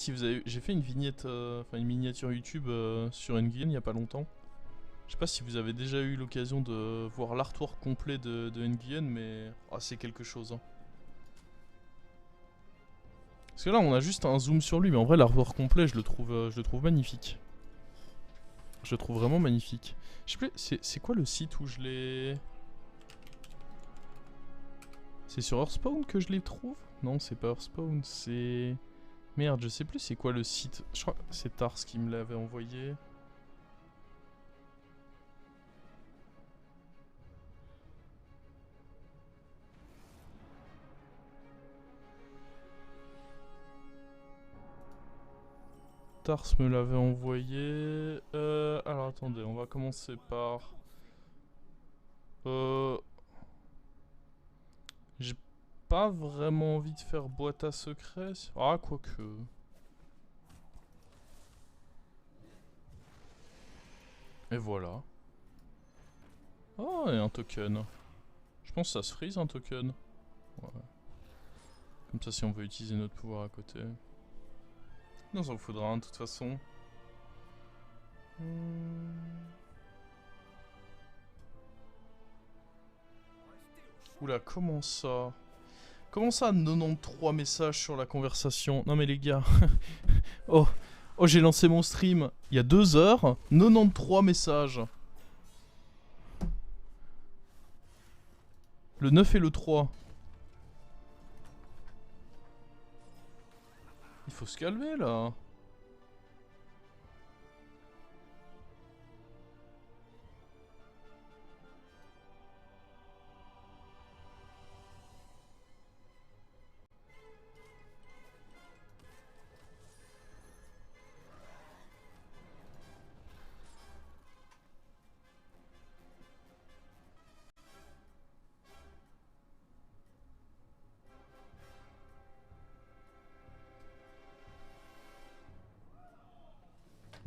si vous avez... J'ai fait une vignette, enfin une miniature YouTube sur Nguyen il y a pas longtemps. Je sais pas si vous avez déjà eu l'occasion de voir l'artwork complet de Nguyen, mais ah, c'est quelque chose. Hein. Parce que là, on a juste un zoom sur lui, mais en vrai, l'artwork complet, je le trouve magnifique. Je le trouve vraiment magnifique. Je sais plus, c'est quoi le site où je l'ai... C'est sur Earthspawn que je les trouve? Non, c'est pas Earthspawn, c'est... Merde, je sais plus c'est quoi le site. Je crois que c'est Tars qui me l'avait envoyé. Tars me l'avait envoyé. Alors attendez, on va commencer par... J'ai pas vraiment envie de faire boîte à secret. Ah, quoique... Et voilà. Oh, et un token. Je pense que ça se freeze un token. Ouais. Comme ça, si on veut utiliser notre pouvoir à côté. Non, ça vous faudra un de toute façon. Oula, comment ça? Comment ça, 93 messages sur la conversation? Non mais les gars. Oh, oh j'ai lancé mon stream il y a 2 heures. 93 messages. Le 9 et le 3. Il faut se calmer là.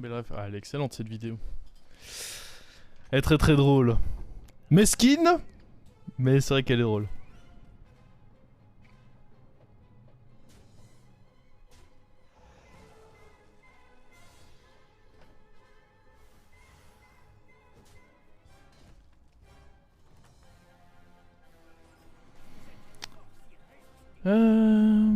Mais bref, ah, elle est excellente cette vidéo. Elle est très très drôle. Mesquine, mais c'est vrai qu'elle est drôle. Euh...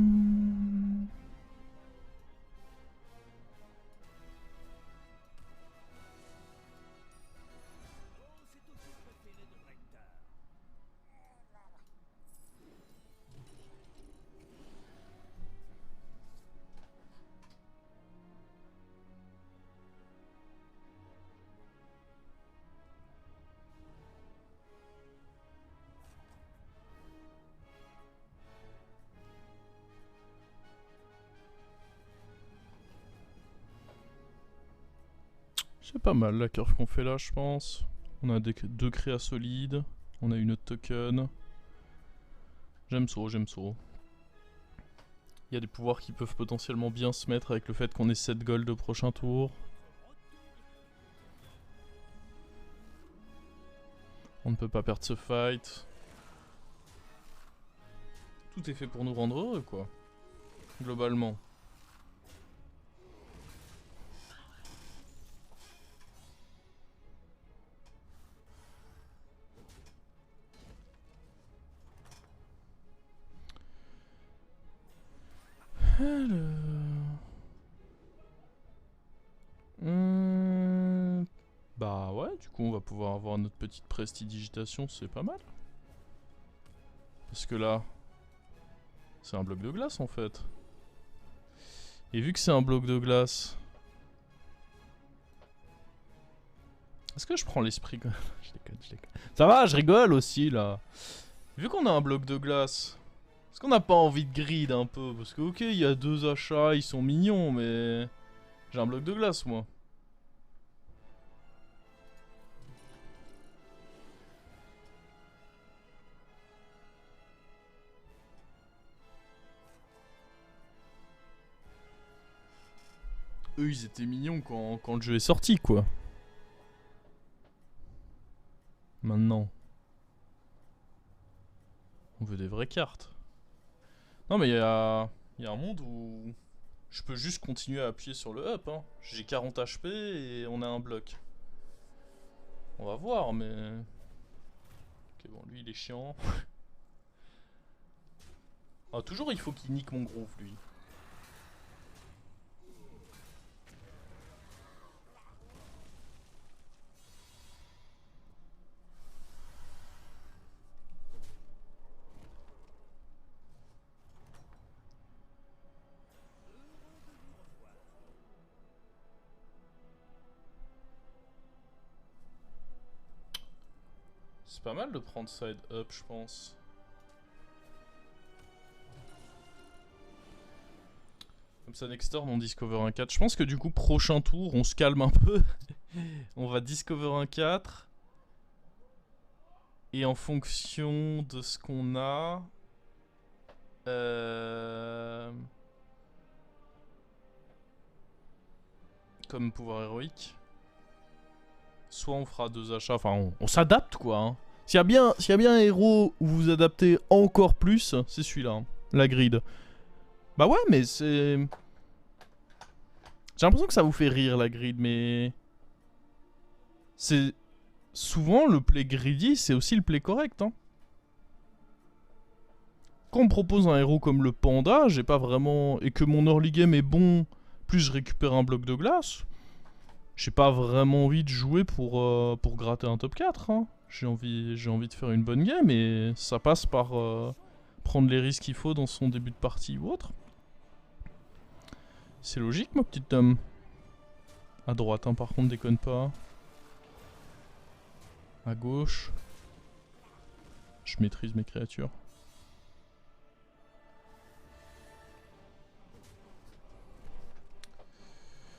C'est pas mal la curve qu'on fait là, je pense. On a 2 créas solides. On a une autre token. J'aime ça, j'aime ça. Il y a des pouvoirs qui peuvent potentiellement bien se mettre avec le fait qu'on ait 7 gold au prochain tour. On ne peut pas perdre ce fight. Tout est fait pour nous rendre heureux, quoi. Globalement. Alors... Bah ouais, du coup on va pouvoir avoir notre petite prestidigitation, c'est pas mal. Parce que là, c'est un bloc de glace en fait. Et vu que c'est un bloc de glace... Est-ce que je prends l'esprit quand même? Je déconne, je déconne. Ça va, je rigole aussi là. Vu qu'on a un bloc de glace, est-ce qu'on n'a pas envie de grid un peu? Parce que ok, il y a 2 achats, ils sont mignons, mais... J'ai un bloc de glace moi. Eux ils étaient mignons quand le jeu est sorti quoi. Maintenant, on veut des vraies cartes. Non mais il y a un monde où Je peux juste continuer à appuyer sur le up, hein. J'ai 40 HP et on a un bloc. On va voir, mais... Ok, bon, lui, il est chiant. Ah, toujours, il faut qu'il nique mon groove, lui. C'est pas mal de prendre side up, je pense. Comme ça, next turn, on discover un 4. Je pense que du coup, prochain tour, on se calme un peu. On va discover un 4. Et en fonction de ce qu'on a... comme pouvoir héroïque. Soit on fera 2 achats, enfin on s'adapte quoi. Hein. S'il y a bien un héros où vous vous adaptez encore plus, c'est celui-là, hein, la grid. Bah ouais, mais c'est... J'ai l'impression que ça vous fait rire la grid, mais... C'est... Souvent le play greedy, c'est aussi le play correct. Hein. Quand on me propose un héros comme le panda, j'ai pas vraiment... Et que mon early game est bon, plus je récupère un bloc de glace... J'ai pas vraiment envie de jouer pour gratter un top 4. Hein. J'ai envie de faire une bonne game et ça passe par prendre les risques qu'il faut dans son début de partie ou autre. C'est logique, ma petite dame. À droite, hein, par contre, déconne pas. À gauche. Je maîtrise mes créatures.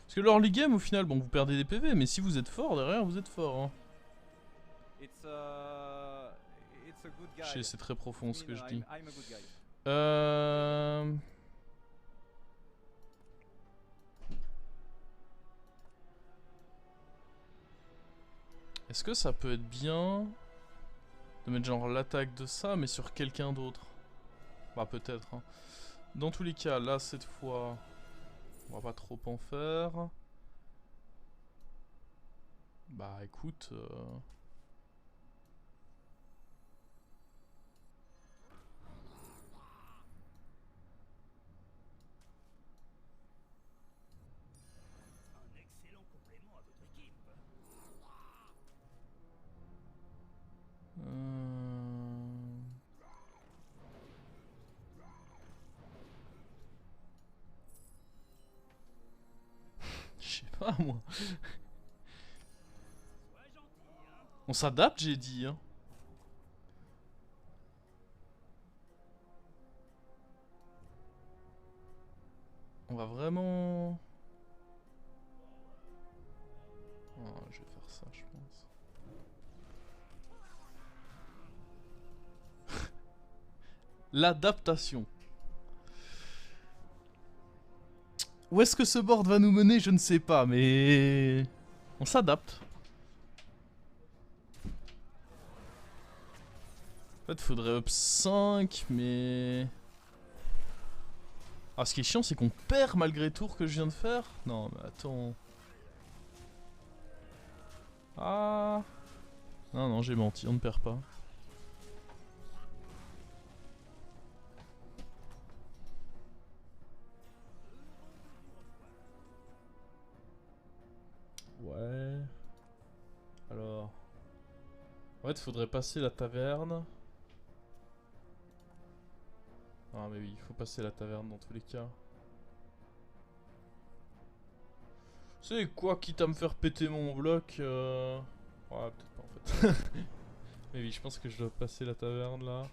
Parce que l'early game, au final, bon, vous perdez des PV, mais si vous êtes fort, derrière, vous êtes fort. Hein. Je sais, c'est très profond ce que je dis. Est-ce que ça peut être bien de mettre genre l'attaque de ça, mais sur quelqu'un d'autre? Bah peut-être. Hein. Dans tous les cas, là, cette fois, on va pas trop en faire. Bah écoute... Je sais pas moi. On s'adapte, j'ai dit. Hein. On va vraiment... Oh, je vais faire ça, je pense. L'adaptation. Où est-ce que ce board va nous mener, je ne sais pas, mais... On s'adapte. En fait, faudrait up 5, mais... Ah, ce qui est chiant, c'est qu'on perd malgré le tour que je viens de faire. Non, mais attends... Ah... Non, non, j'ai menti, on ne perd pas. Ouais... Alors... En fait, faudrait passer la taverne. Ah mais oui, il faut passer la taverne dans tous les cas. C'est quoi, quitte à me faire péter mon bloc Ouais, peut-être pas en fait. Mais oui, je pense que je dois passer la taverne là.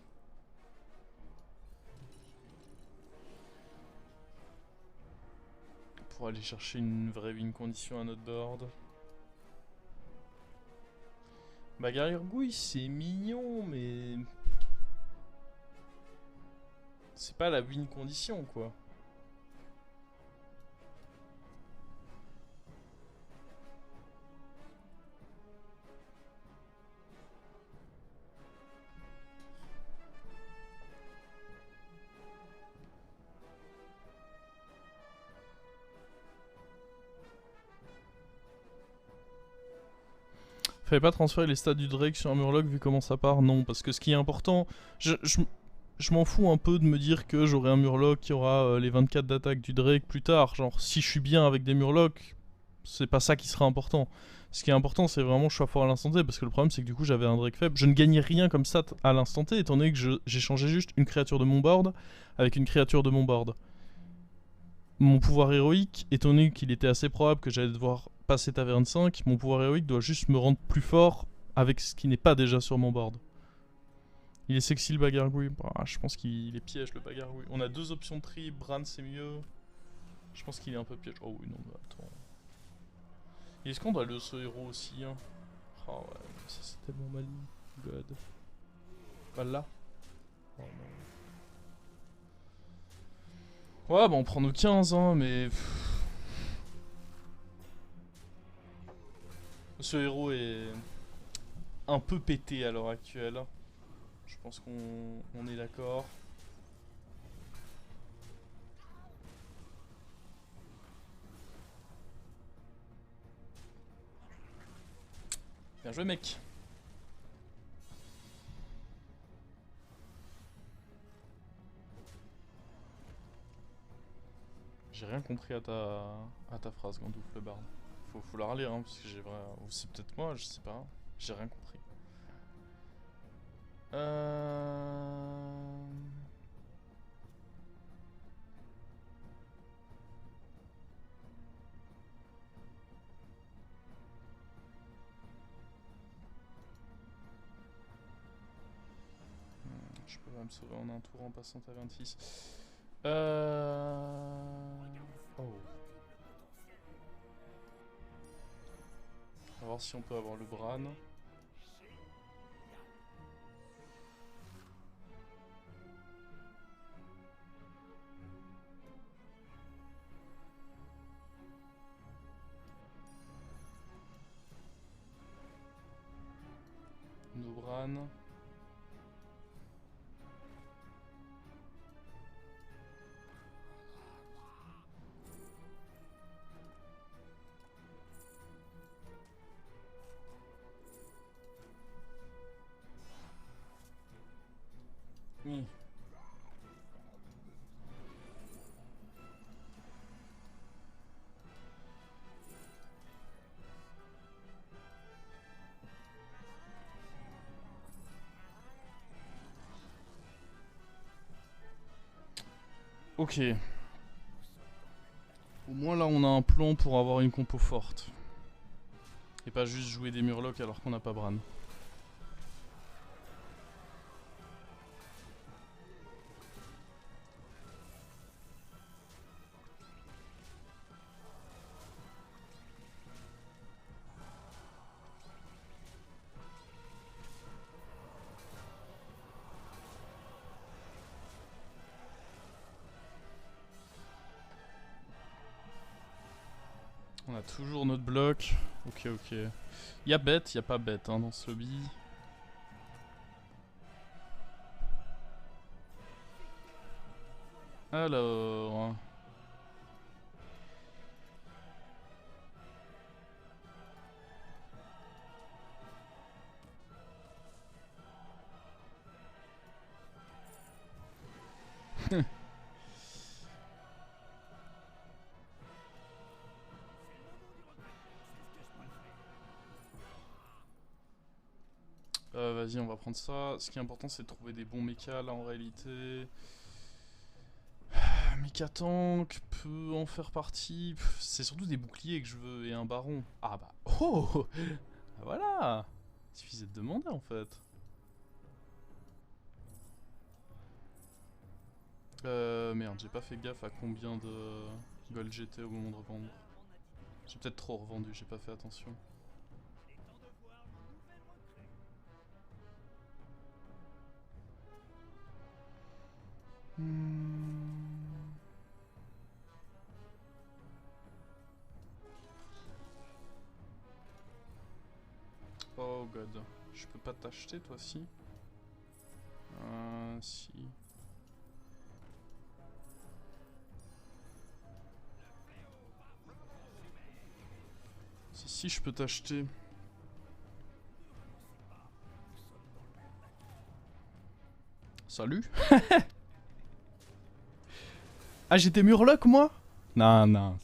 Pour aller chercher une vraie win condition à notre board. Bagarre-gouille, c'est mignon, mais... C'est pas la win condition, quoi. Fallait pas transférer les stats du Drake sur un Murloc vu comment ça part. Non, parce que ce qui est important, je m'en fous un peu de me dire que j'aurai un Murloc qui aura les 24 d'attaque du Drake plus tard. Genre, si je suis bien avec des Murlocs, c'est pas ça qui sera important. Ce qui est important, c'est vraiment que je sois fort à l'instant T, parce que le problème, c'est que du coup, j'avais un Drake faible. Je ne gagnais rien comme stat à l'instant T, étant donné que j'ai changé juste une créature de mon board avec une créature de mon board. Mon pouvoir héroïque, étant donné qu'il était assez probable que j'allais devoir passer taverne 5, mon pouvoir héroïque doit juste me rendre plus fort avec ce qui n'est pas déjà sur mon board. Il est sexy le bagargouille. Bah, je pense qu'il est piège le bagargouille. On a deux options de tri, Bran c'est mieux. Je pense qu'il est un peu piège. Oh oui, non, mais attends. Est-ce qu'on doit le ce héros aussi hein? Oh ouais, ça c'est tellement mal. God. Pas là. Oh non. Ouais, bah on prend nos 15 hein, mais. Ce héros est un peu pété à l'heure actuelle. Je pense qu'on est d'accord. Bien joué mec. J'ai rien compris à ta phrase, Gandouf le barde. Faut la relire, hein, parce que j'ai vraiment... Ou c'est peut-être moi, je sais pas. J'ai rien compris. Je peux pas me sauver en un tour en passant à 26. Oh. On va voir si on peut avoir le Bran. No Bran. Oui. Ok. Au moins là on a un plan pour avoir une compo forte. Et pas juste jouer des Murlocs alors qu'on n'a pas Bran. On a toujours notre bloc. Ok, ok. Y'a bête, y'a pas bête hein, dans ce lobby. Alors... Vas-y, on va prendre ça. Ce qui est important, c'est de trouver des bons mechas là en réalité. Mecha tank peut en faire partie. C'est surtout des boucliers que je veux et un baron. Ah bah. Oh bah voilà. Il suffisait de demander en fait. Merde, j'ai pas fait gaffe à combien de gold j'étais au moment de revendre. J'ai peut-être trop revendu, j'ai pas fait attention. Oh god, je peux pas t'acheter toi si? Si. Si je peux t'acheter. Salut. Ah, j'étais Murloc, moi? Non, non,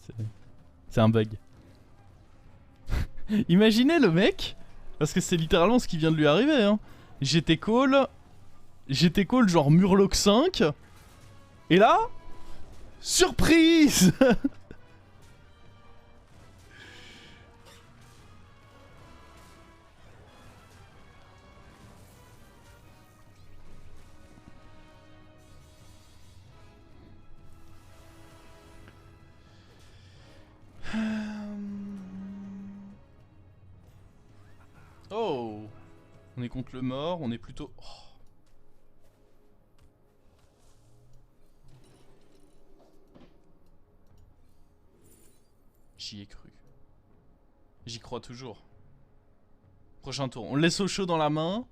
c'est un bug. Imaginez le mec, parce que c'est littéralement ce qui vient de lui arriver, hein. J'étais call genre Murloc 5, et là, surprise. Oh, on est contre le mort, on est plutôt... Oh. J'y ai cru. J'y crois toujours. Prochain tour, on le laisse au chaud dans la main.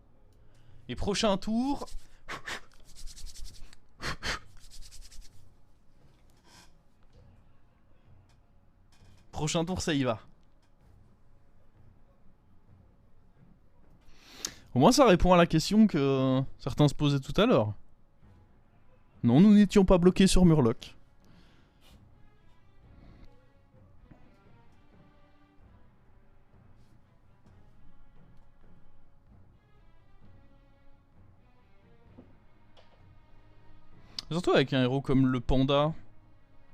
Et prochain tour... Prochain tour, ça y va. Au moins, ça répond à la question que certains se posaient tout à l'heure. Non, nous n'étions pas bloqués sur Murloc. Surtout avec un héros comme le panda,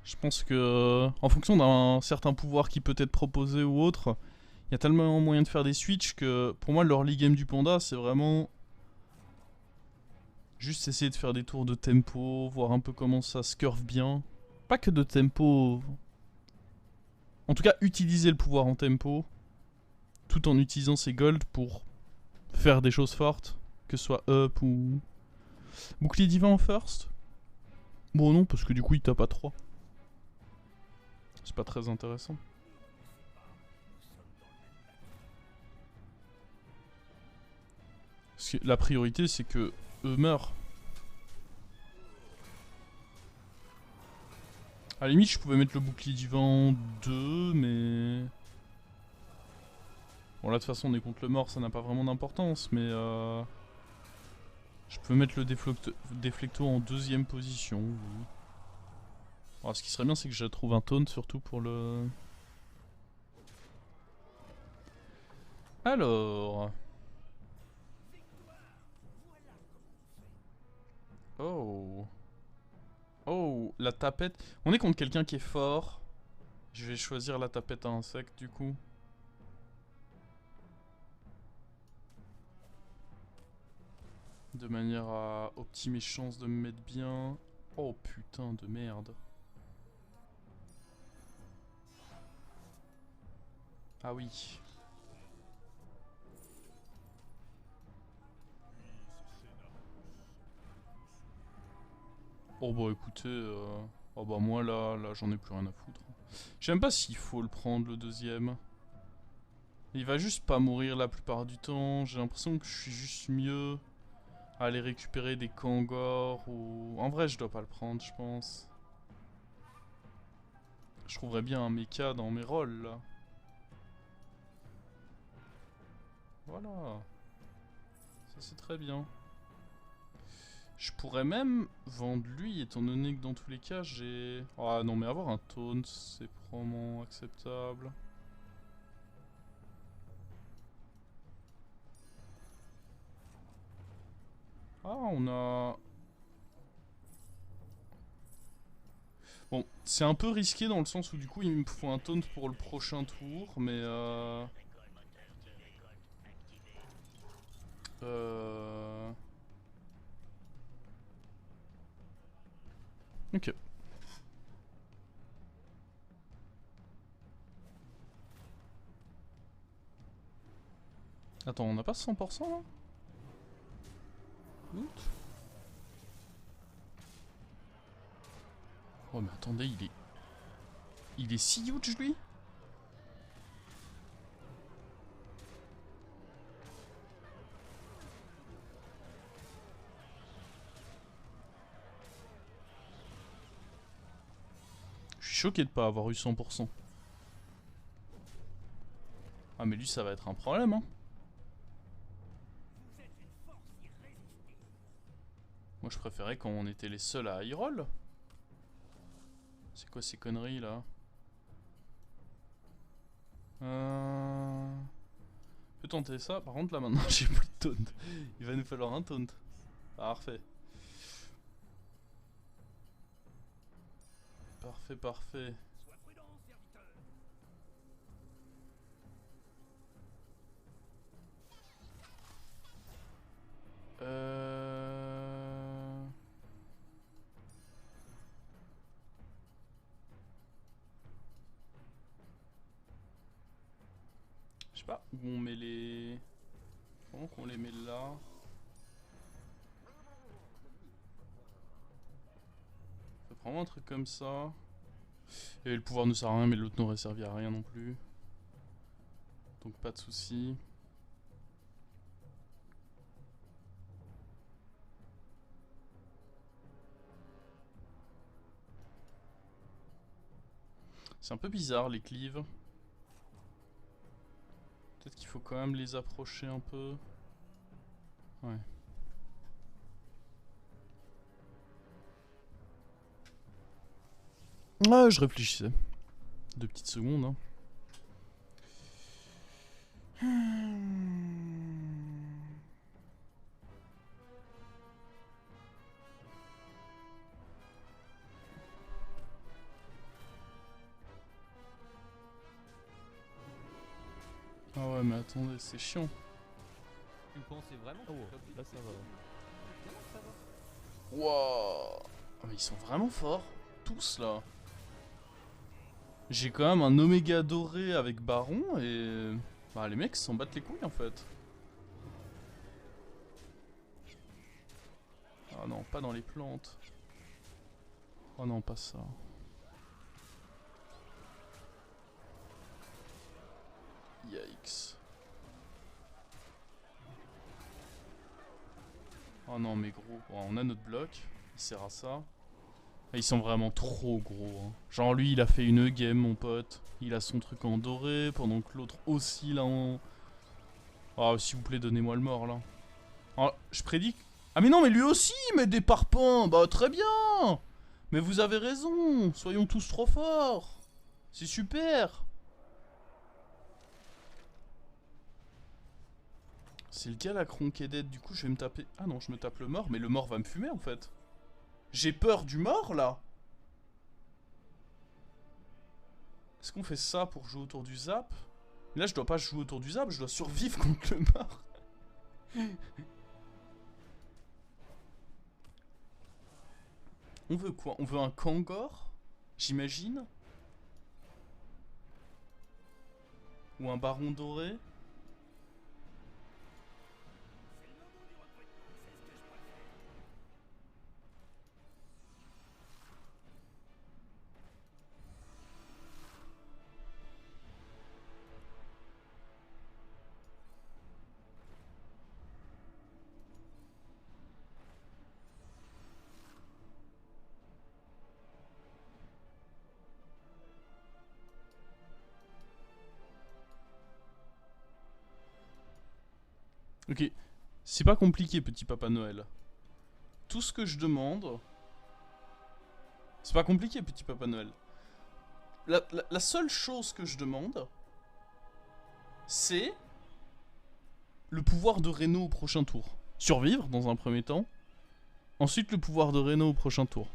je pense que en fonction d'un certain pouvoir qui peut être proposé ou autre, il y a tellement moyen de faire des switches que pour moi l'early game du panda c'est vraiment juste essayer de faire des tours de tempo, voir un peu comment ça se curve bien. Pas que de tempo. En tout cas utiliser le pouvoir en tempo tout en utilisant ses golds pour faire des choses fortes, que ce soit up ou... Bouclier divin en first? Bon non, parce que du coup il tape à 3. C'est pas très intéressant. Parce que la priorité c'est que eux meurent. À la limite je pouvais mettre le bouclier divin en 2, mais... Bon là de toute façon on est contre le mort, ça n'a pas vraiment d'importance, mais je peux mettre le déflecto en deuxième position. Oui. Alors, ce qui serait bien c'est que je trouve un taunt surtout pour le... Alors... Oh... Oh, la tapette... On est contre quelqu'un qui est fort. Je vais choisir la tapette à insectes du coup. De manière à optimiser mes chances de me mettre bien. Oh putain de merde. Ah oui. Oh bah écoutez, oh bah moi là j'en ai plus rien à foutre. Je sais même pas s'il faut le prendre le deuxième. Il va juste pas mourir la plupart du temps. J'ai l'impression que je suis juste mieux à aller récupérer des Kangors ou... En vrai je dois pas le prendre je pense. Je trouverais bien un mecha dans mes rôles là. Voilà. Ça c'est très bien. Je pourrais même vendre lui étant donné que dans tous les cas j'ai... Ah non mais avoir un taunt c'est probablement acceptable. Ah on a... Bon, c'est un peu risqué dans le sens où du coup il me faut un taunt pour le prochain tour, mais Ok. Attends, on n'a pas 100% là? Loot? Oh mais attendez, il est... Il est si huge lui? Je suis choqué de pas avoir eu 100%. Ah mais lui ça va être un problème hein. Moi je préférais quand on était les seuls à high roll. C'est quoi ces conneries là? On peut tenter ça. Par contre là maintenant j'ai plus de taunt. Il va nous falloir un taunt. Parfait. Parfait, parfait. Je sais pas où on met les... Comment qu'on les met là? Faut prendre un truc comme ça. Et le pouvoir ne sert à rien mais l'autre n'aurait servi à rien non plus. Donc pas de soucis. C'est un peu bizarre les cleaves. Peut-être qu'il faut quand même les approcher un peu. Ouais. Ah, je réfléchissais. 2 petites secondes. Hein. Ah ouais, mais attendez, c'est chiant. Tu pensais vraiment que Là ça va. Comment ça va? Wouah. Ah, mais ils sont vraiment forts. Tous là. J'ai quand même un Oméga doré avec Baron et... Bah les mecs s'en battent les couilles en fait. Ah non, pas dans les plantes. Oh non, pas ça. Yikes. Oh non mais gros, bon, on a notre bloc, il sert à ça. Et ils sont vraiment trop gros. Hein. Genre lui il a fait une game mon pote. Il a son truc en doré pendant que l'autre aussi là en... Oh s'il vous plaît donnez-moi le mort là. Oh, je prédis... Ah mais non mais lui aussi il met des parpaings. Bah très bien. Mais vous avez raison. Soyons tous trop forts. C'est super. C'est le gars la Cronquedette, du coup je vais me taper... Ah non je me tape le mort, mais le mort va me fumer en fait. J'ai peur du mort là. Est-ce qu'on fait ça pour jouer autour du zap? Là je dois pas jouer autour du zap, je dois survivre contre le mort. On veut quoi? On veut un Kangor? J'imagine? Ou un baron doré? Ok, c'est pas compliqué petit Papa Noël. Tout ce que je demande... C'est pas compliqué petit Papa Noël. La seule chose que je demande... C'est... Le pouvoir de Reno au prochain tour. Survivre dans un premier temps. Ensuite le pouvoir de Reno au prochain tour.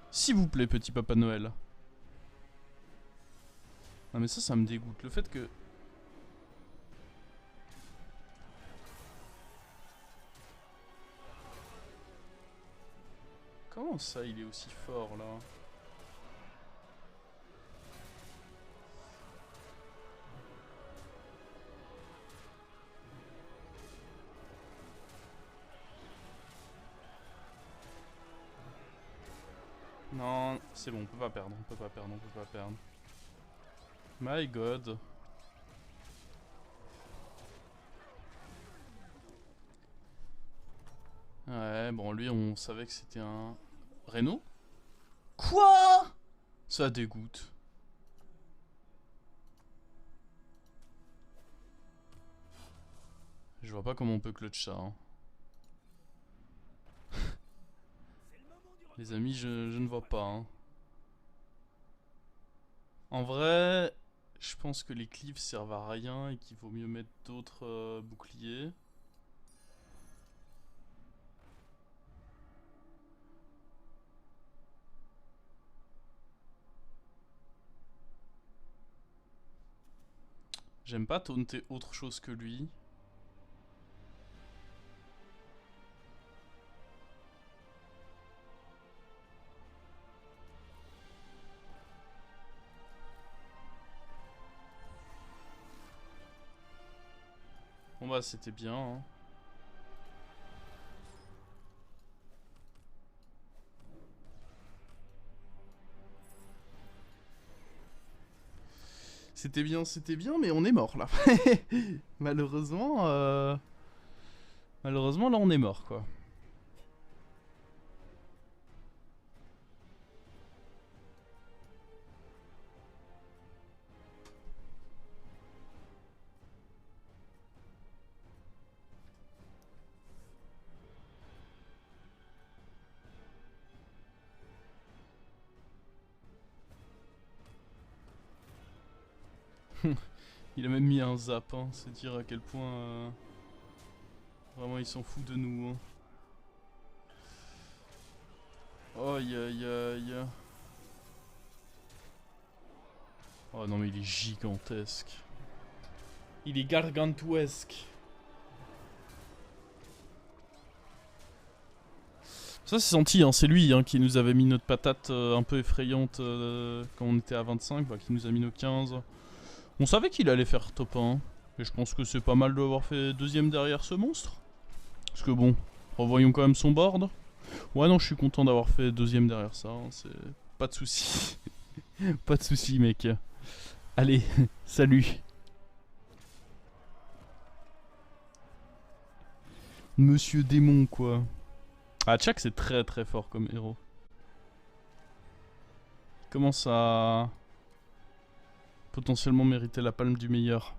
S'il vous plaît petit Papa Noël. Non mais ça me dégoûte. Le fait que... Comment ça il est aussi fort là? Non, c'est bon, on peut pas perdre, on peut pas perdre, on peut pas perdre. My god. Ouais, bon, lui, on savait que c'était un... Reno? Quoi? Ça dégoûte. Je vois pas comment on peut clutch ça. Hein. Les amis, je ne vois pas. Hein. En vrai, je pense que les cleaves servent à rien et qu'il vaut mieux mettre d'autres boucliers. J'aime pas taunter autre chose que lui. Bon bah c'était bien. Hein. C'était bien, mais on est mort là. Malheureusement, malheureusement là on est mort quoi. Il a même mis un zap, hein. C'est dire à quel point vraiment il s'en fout de nous. Hein. Aïe aïe aïe. Oh non mais il est gigantesque. Il est gargantuesque. Ça c'est senti, hein. C'est lui hein, qui nous avait mis notre patate un peu effrayante quand on était à 25, bah, qui nous a mis nos 15. On savait qu'il allait faire top 1. Et je pense que c'est pas mal d'avoir fait deuxième derrière ce monstre. Parce que bon, revoyons quand même son board. Ouais non, je suis content d'avoir fait deuxième derrière ça. Hein, c'est pas de soucis. Pas de soucis mec. Allez, salut. Monsieur démon quoi. Ah Chak c'est très très fort comme héros. Il commence à potentiellement mériter la palme du meilleur.